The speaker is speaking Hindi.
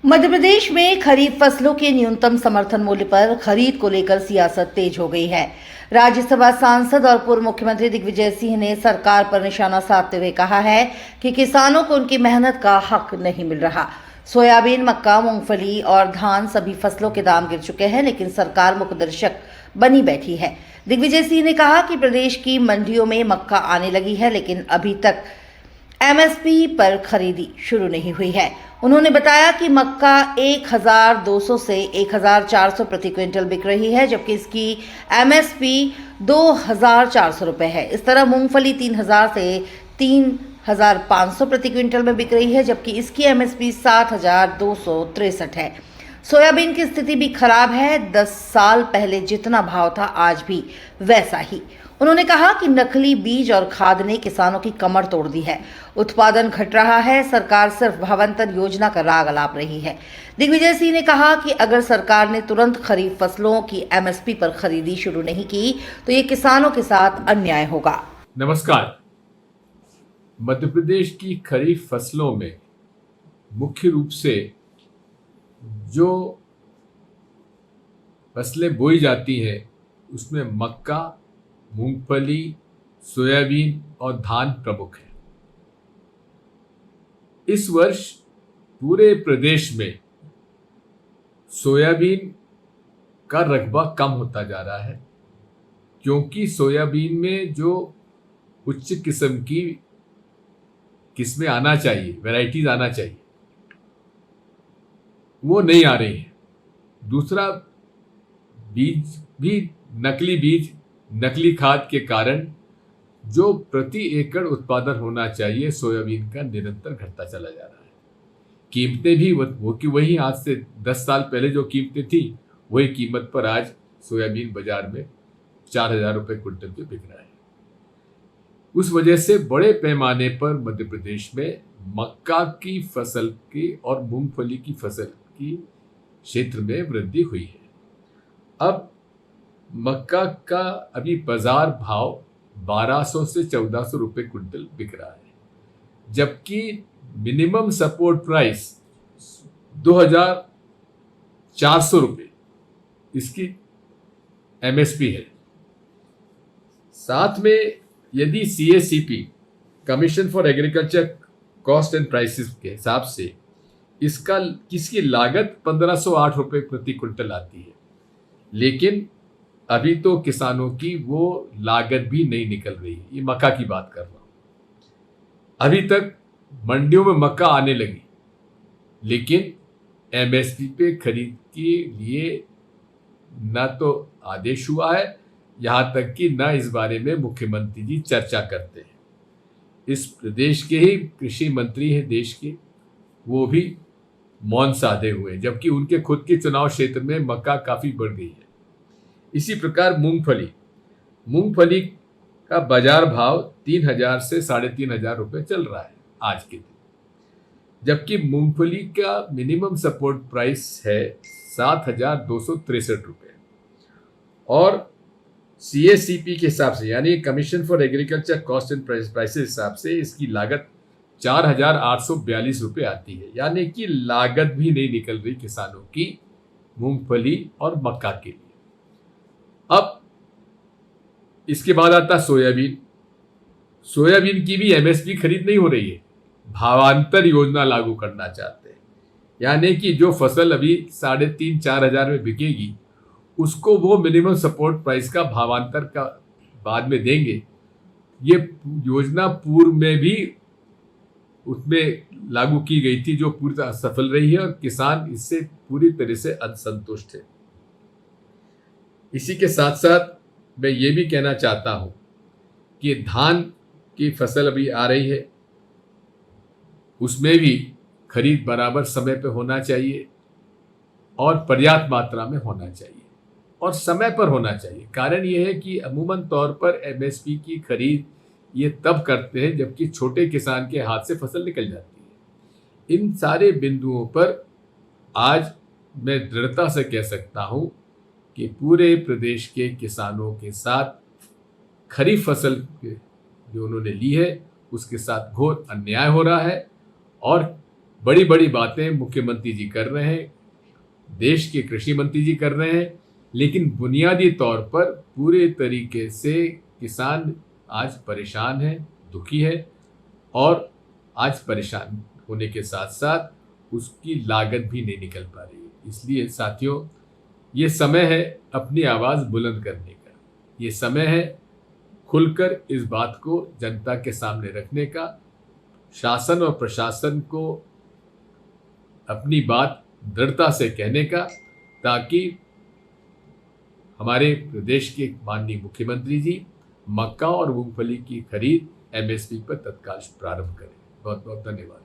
मध्य प्रदेश में खरीफ फसलों के न्यूनतम समर्थन मूल्य पर खरीद को लेकर सियासत तेज हो गई है। राज्यसभा सांसद और पूर्व मुख्यमंत्री दिग्विजय सिंह ने सरकार पर निशाना साधते हुए कहा है कि किसानों को उनकी मेहनत का हक नहीं मिल रहा। सोयाबीन, मक्का, मूंगफली और धान सभी फसलों के दाम गिर चुके हैं, लेकिन सरकार मूकदर्शक बनी बैठी है। दिग्विजय सिंह ने कहा कि प्रदेश की मंडियों में मक्का आने लगी है, लेकिन अभी तक एमएसपी पर खरीदी शुरू नहीं हुई है। उन्होंने बताया कि मक्का 1200 से 1400 प्रति क्विंटल बिक रही है, जबकि इसकी एमएसपी 2400 रुपए है। इस तरह मूंगफली 3000 से 3500 प्रति क्विंटल में बिक रही है, जबकि इसकी एमएसपी 7263 है। सोयाबीन की स्थिति भी खराब है। 10 साल पहले जितना भाव था आज भी वैसा ही। उन्होंने कहा कि नकली बीज और खाद ने किसानों की कमर तोड़ दी है। उत्पादन घट रहा है। सरकार सिर्फ भावांतर योजना का राग अलाप रही है। दिग्विजय सिंह ने कहा कि अगर सरकार ने तुरंत खरीफ फसलों की एमएसपी पर खरीदी शुरू नहीं की तो ये किसानों के साथ अन्याय होगा। नमस्कार। मध्य प्रदेश की खरीफ फसलों में मुख्य रूप से जो फसलें बोई जाती हैं उसमें मक्का, मूंगफली, सोयाबीन और धान प्रमुख है। इस वर्ष पूरे प्रदेश में सोयाबीन का रकबा कम होता जा रहा है, क्योंकि सोयाबीन में जो उच्च किस्म की किस्में आना चाहिए, वैरायटीज आना चाहिए, वो नहीं आ रही है। दूसरा, बीज भी नकली बीज, नकली खाद के कारण जो प्रति एकड़ उत्पादन होना चाहिए सोयाबीन का निरंतर घटता चला जा रहा है। कीमतें भी वही आज से 10 साल पहले जो कीमतें थी वही कीमत पर आज सोयाबीन बाजार में 4000 रुपये क्विंटल पे बिक रहा है। उस वजह से बड़े पैमाने पर मध्य प्रदेश में मक्का की फसल की और मूंगफली की फसल की क्षेत्र में वृद्धि हुई है। अब मक्का का अभी बाजार भाव 1200 से 1400 रुपये क्विंटल बिक रहा है, जबकि मिनिमम सपोर्ट प्राइस 2400 रुपये इसकी एमएसपी है। साथ में यदि CACP, commission for agriculture cost and prices के हिसाब से इसकी लागत 1508 रुपये प्रति क्विंटल आती है, लेकिन अभी तो किसानों की वो लागत भी नहीं निकल रही है। ये मक्का की बात कर रहा हूं। अभी तक मंडियों में मक्का आने लगी, लेकिन एमएसपी पे खरीद के लिए न तो आदेश हुआ है, यहां तक कि न इस बारे में मुख्यमंत्री जी चर्चा करते हैं। इस प्रदेश के ही कृषि मंत्री हैं देश के, वो भी मौन साधे हुए, जबकि उनके खुद के चुनाव क्षेत्र में मक्का काफी बढ़ गई है। इसी प्रकार मूंगफली का बाजार भाव 3000 से 3500 रुपये चल रहा है आज के दिन, जबकि मूंगफली का मिनिमम सपोर्ट प्राइस है 7263 रुपये और सीएसीपी के हिसाब से, यानी commission for agriculture cost and prices हिसाब से इसकी लागत 4842 रुपये आती है। यानी कि लागत भी नहीं निकल रही किसानों की मूंगफली और मक्का के लिए। अब इसके बाद आता सोयाबीन। सोयाबीन की भी एमएसपी खरीद नहीं हो रही है। भावांतर योजना लागू करना चाहते हैं, यानी कि जो फसल अभी 3500-4000 में बिकेगी उसको वो मिनिमम सपोर्ट प्राइस का भावांतर का बाद में देंगे। ये योजना पूर्व में भी उसमें लागू की गई थी, जो पूरी तरह सफल रही है और किसान इससे पूरी तरह से असंतुष्ट है। इसी के साथ साथ मैं ये भी कहना चाहता हूं कि धान की फसल अभी आ रही है, उसमें भी खरीद बराबर समय पे होना चाहिए और पर्याप्त मात्रा में होना चाहिए और समय पर होना चाहिए। कारण यह है कि अमूमन तौर पर एमएसपी की खरीद ये तब करते हैं जबकि छोटे किसान के हाथ से फसल निकल जाती है। इन सारे बिंदुओं पर आज मैं दृढ़ता से कह सकता हूं कि पूरे प्रदेश के किसानों के साथ खरीफ फसल जो उन्होंने ली है उसके साथ घोर अन्याय हो रहा है और बड़ी बड़ी बातें मुख्यमंत्री जी कर रहे हैं, देश के कृषि मंत्री जी कर रहे हैं, लेकिन बुनियादी तौर पर पूरे तरीके से किसान आज परेशान है, दुखी है और आज परेशान होने के साथ साथ उसकी लागत भी नहीं निकल पा रही है। इसलिए साथियों, ये समय है अपनी आवाज़ बुलंद करने का, ये समय है खुलकर इस बात को जनता के सामने रखने का, शासन और प्रशासन को अपनी बात दृढ़ता से कहने का, ताकि हमारे प्रदेश के माननीय मुख्यमंत्री जी मक्का और मूंगफली की खरीद MSP पर तत्काल प्रारंभ करें। बहुत बहुत धन्यवाद।